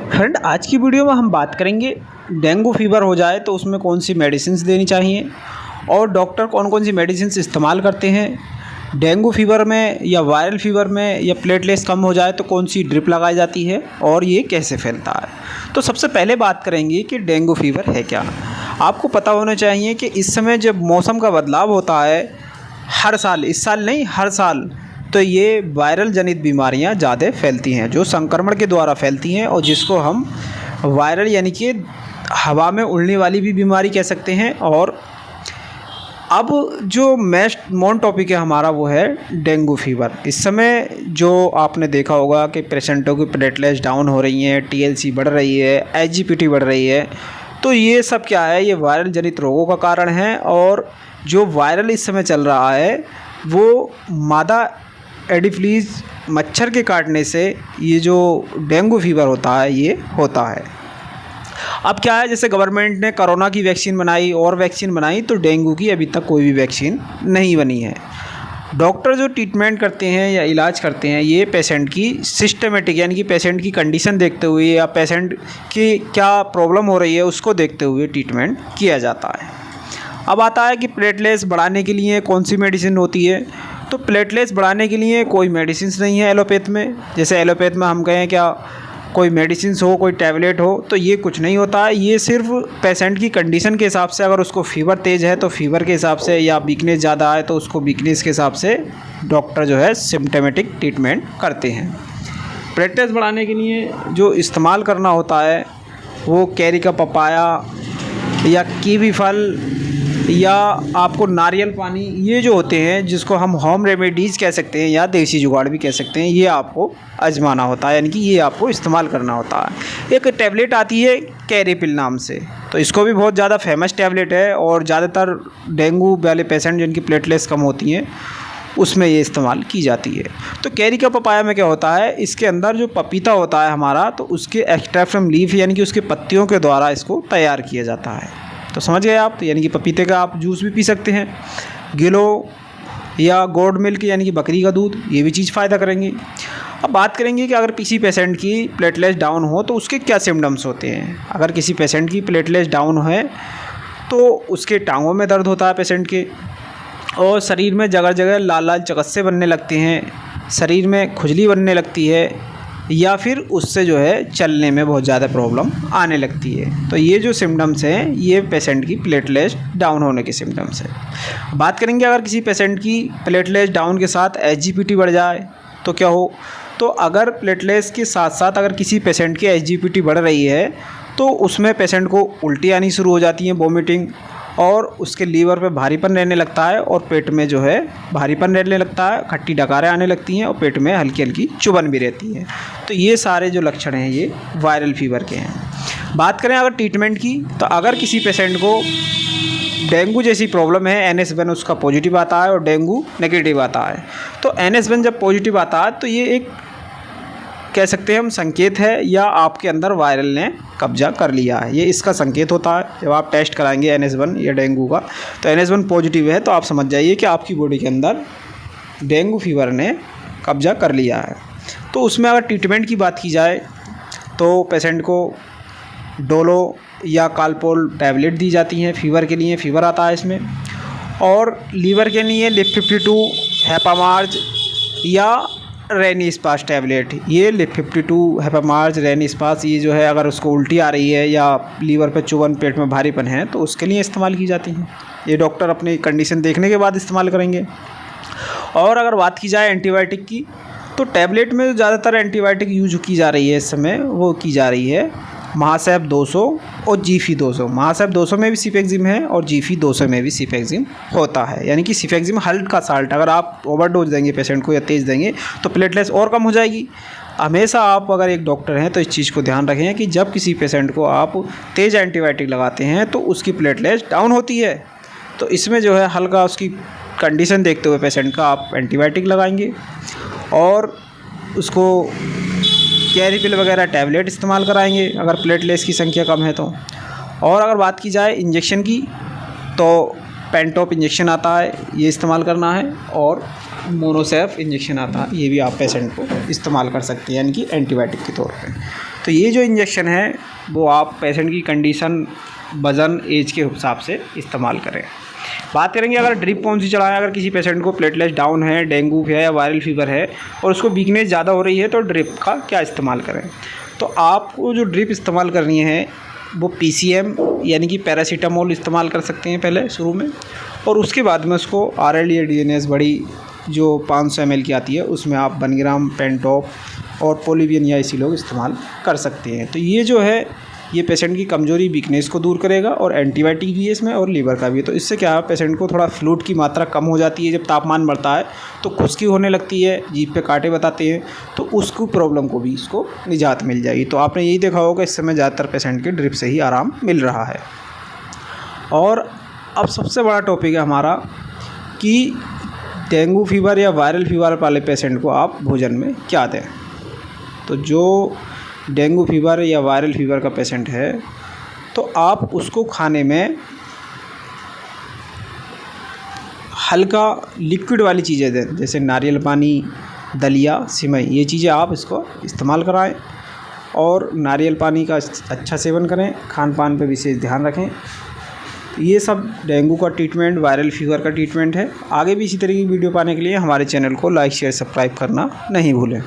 Friend, आज की video में हम बात करेंगे डेंगू फीवर हो जाए तो उसमें कौन सी मेडिसिन देनी चाहिए और डॉक्टर कौन कौन सी मेडिसिन इस्तेमाल करते हैं। डेंगू फीवर में या वायरल फीवर में या प्लेटलेट्स कम हो जाए तो कौन सी ड्रिप लगाई जाती है और ये कैसे फैलता है। तो सबसे पहले बात करेंगे कि डेंगू फीवर है क्या। आपको पता होना चाहिए कि इस समय जब मौसम का बदलाव होता है हर साल, इस साल नहीं हर साल, तो ये वायरल जनित बीमारियां ज़्यादा फैलती हैं जो संक्रमण के द्वारा फैलती हैं और जिसको हम वायरल यानी कि हवा में उड़ने वाली भी बीमारी कह सकते हैं। और अब जो मेन टॉपिक है हमारा वो है डेंगू फीवर। इस समय जो आपने देखा होगा कि पेशेंटों की प्लेटलेट्स डाउन हो रही हैं, टीएलसी बढ़ रही है, एसजीपीटी बढ़ रही है, तो ये सब क्या है, ये वायरल जनित रोगों का कारण है। और जो वायरल इस समय चल रहा है वो मादा एडिफिलीज मच्छर के काटने से ये जो डेंगू फीवर होता है ये होता है। अब क्या है, जैसे गवर्नमेंट ने कोरोना की वैक्सीन बनाई और वैक्सीन बनाई, तो डेंगू की अभी तक कोई भी वैक्सीन नहीं बनी है। डॉक्टर जो ट्रीटमेंट करते हैं या इलाज करते हैं ये पेशेंट की सिस्टमेटिक यानी कि पेशेंट की कंडीशन देखते हुए या पेशेंट की क्या प्रॉब्लम हो रही है उसको देखते हुए ट्रीटमेंट किया जाता है। अब आता है कि प्लेटलेट्स बढ़ाने के लिए कौन सी मेडिसिन होती है। तो प्लेटलेट्स बढ़ाने के लिए कोई मेडिसिन नहीं है एलोपैथ में। जैसे एलोपैथ में हम कहें क्या कोई मेडिसिन हो, कोई टैबलेट हो, तो ये कुछ नहीं होता है। ये सिर्फ पेशेंट की कंडीशन के हिसाब से, अगर उसको फीवर तेज़ है तो फीवर के हिसाब से, या वीकनेस ज़्यादा है तो उसको वीकनेस के हिसाब से डॉक्टर जो है सिम्टोमेटिक ट्रीटमेंट करते हैं। प्लेटलेट्स बढ़ाने के लिए जो इस्तेमाल करना होता है वो कैरी का पपाया या कीवी फल या आपको नारियल पानी, ये जो होते हैं जिसको हम होम रेमेडीज़ कह सकते हैं या देसी जुगाड़ भी कह सकते हैं, ये आपको आजमाना होता है, यानी कि ये आपको इस्तेमाल करना होता है। एक टैबलेट आती है कैरेपिल नाम से, तो इसको भी बहुत ज़्यादा फेमस टैबलेट है और ज़्यादातर डेंगू वाले पेशेंट जिनकी प्लेटलेट्स कम होती हैं उसमें ये इस्तेमाल की जाती है। तो कैरी का पपाया में क्या होता है, इसके अंदर जो पपीता होता है हमारा, तो उसके एक्सट्रैक्ट फ्रॉम लीफ यानी कि उसके पत्तियों के द्वारा इसको तैयार किया जाता है। तो समझ गए आप, तो यानी कि पपीते का आप जूस भी पी सकते हैं। गिलो या गोड मिल्क यानी कि बकरी का दूध, ये भी चीज़ फ़ायदा करेंगी। अब बात करेंगे कि अगर किसी पेशेंट की प्लेटलेट्स डाउन हो तो उसके क्या सिम्टम्स होते हैं। अगर किसी पेशेंट की प्लेटलेट्स डाउन है तो उसके टांगों में दर्द होता है पेशेंट के, और शरीर में जगह जगह लाल लाल चकत्से बनने लगते हैं, शरीर में खुजली बनने लगती है, या फिर उससे जो है चलने में बहुत ज़्यादा प्रॉब्लम आने लगती है। तो ये जो सिम्टम्स हैं ये पेशेंट की प्लेटलेट्स डाउन होने के सिम्टम्स हैं। बात करेंगे अगर किसी पेशेंट की प्लेटलेट्स डाउन के साथ एसजीपीटी बढ़ जाए तो क्या हो। तो अगर प्लेटलेट्स के साथ साथ अगर किसी पेशेंट की एसजीपीटी बढ़ रही है तो उसमें पेशेंट को उल्टी आनी शुरू हो जाती है, वोमिटिंग, और उसके लीवर पे भारीपन रहने लगता है और पेट में जो है भारीपन रहने लगता है, खट्टी डकारें आने लगती हैं और पेट में हल्की हल्की चुभन भी रहती है। तो ये सारे जो लक्षण हैं ये वायरल फीवर के हैं। बात करें अगर ट्रीटमेंट की, तो अगर किसी पेशेंट को डेंगू जैसी प्रॉब्लम है, NH1 उसका पॉजिटिव आता है और डेंगू नेगेटिव आता है, तो NH1 जब पॉजिटिव आता है तो ये एक कह सकते हैं हम संकेत है या आपके अंदर वायरल ने कब्जा कर लिया है, ये इसका संकेत होता है। जब आप टेस्ट कराएंगे NH1 या डेंगू का, तो NH1 पॉजिटिव है तो आप समझ जाइए कि आपकी बॉडी के अंदर डेंगू फीवर ने कब्जा कर लिया है। तो उसमें अगर ट्रीटमेंट की बात की जाए तो पेशेंट को डोलो या कालपोल टैबलेट दी जाती हैं फीवर के लिए, फीवर आता है इसमें। और लीवर के लिए LIP52, हेपामार्ज या रेनिस्पास टैबलेट, ये LIP52, हेपामार्ज, रेनिस्पास, ये जो है अगर उसको उल्टी आ रही है या लीवर पे चुभन, पेट में भारीपन है तो उसके लिए इस्तेमाल की जाती हैं। ये डॉक्टर अपनी कंडीशन देखने के बाद इस्तेमाल करेंगे। और अगर बात की जाए एंटीबायोटिक की, तो टैबलेट में ज़्यादातर एंटीबायोटिक यूज की जा रही है इस समय, वो की जा रही है महासैब 200 और जीफी 200। महासैब 200 में भी सीफेक्जिम है और जीफी 200 में भी सीफेक्जिम होता है, यानी कि सीफेक्जिम हल्का साल्ट, अगर आप ओवरडोज देंगे पेशेंट को या तेज़ देंगे तो प्लेटलेट्स और कम हो जाएगी। हमेशा आप अगर एक डॉक्टर हैं तो इस चीज़ को ध्यान रखें कि जब किसी पेशेंट को आप तेज़ एंटीबायोटिक लगाते हैं तो उसकी प्लेटलेट्स डाउन होती है, तो इसमें जो है हल्का उसकी कंडीशन देखते हुए पेशेंट का आप एंटीबायोटिक लगाएंगे और उसको कैरीपिल वगैरह टैबलेट इस्तेमाल कराएंगे अगर प्लेटलेट्स की संख्या कम है तो। और अगर बात की जाए इंजेक्शन की, तो पेंटॉप इंजेक्शन आता है, ये इस्तेमाल करना है, और मोनोसेफ इंजेक्शन आता है, ये भी आप पेशेंट को इस्तेमाल कर सकते हैं यानी कि एंटीबायोटिक के तौर पे। तो तो ये जो इंजेक्शन है वो आप पेशेंट की कंडीशन, वज़न, एज के हिसाब से इस्तेमाल करें। बात करेंगे अगर ड्रिप कौन सी चलाएं। अगर किसी पेशेंट को प्लेटलेट्स डाउन है, डेंगू है या वायरल फीवर है और उसको वीकनेस ज़्यादा हो रही है तो ड्रिप का क्या इस्तेमाल करें। तो आपको जो ड्रिप इस्तेमाल करनी है वो PCM यानी कि पैरासीटामोल इस्तेमाल कर सकते हैं पहले शुरू में, और उसके बाद में उसको RL या DNS बड़ी जो 500 ml की आती है उसमें आप 1 ग्राम पेंटॉप और पोलिवियन या इसी लोग इस्तेमाल कर सकते हैं। तो ये जो है ये पेशेंट की कमज़ोरी, वीकनेस को दूर करेगा और एंटीबायोटिक भी है इसमें और लीवर का भी है। तो इससे क्या है, पेशेंट को थोड़ा फ्लूइड की मात्रा कम हो जाती है। जब तापमान बढ़ता है तो खुश्की होने लगती है, जीभ पे कांटे बताते हैं, तो उसको प्रॉब्लम को भी इसको निजात मिल जाएगी। तो आपने यही देखा होगा इस समय ज़्यादातर पेशेंट के ड्रिप से ही आराम मिल रहा है। और अब सबसे बड़ा टॉपिक है हमारा कि डेंगू फीवर या वायरल फीवर वाले पेशेंट को आप भोजन में क्या दें। तो जो डेंगू फीवर या वायरल फीवर का पेशेंट है तो आप उसको खाने में हल्का लिक्विड वाली चीज़ें दें, जैसे नारियल पानी, दलिया, सिमई, ये चीज़ें आप इसको इस्तेमाल कराएं और नारियल पानी का अच्छा सेवन करें। खान पान पे विशेष ध्यान रखें। ये सब डेंगू का ट्रीटमेंट, वायरल फीवर का ट्रीटमेंट है। आगे भी इसी तरह की वीडियो पाने के लिए हमारे चैनल को लाइक, शेयर, सब्सक्राइब करना नहीं भूलें।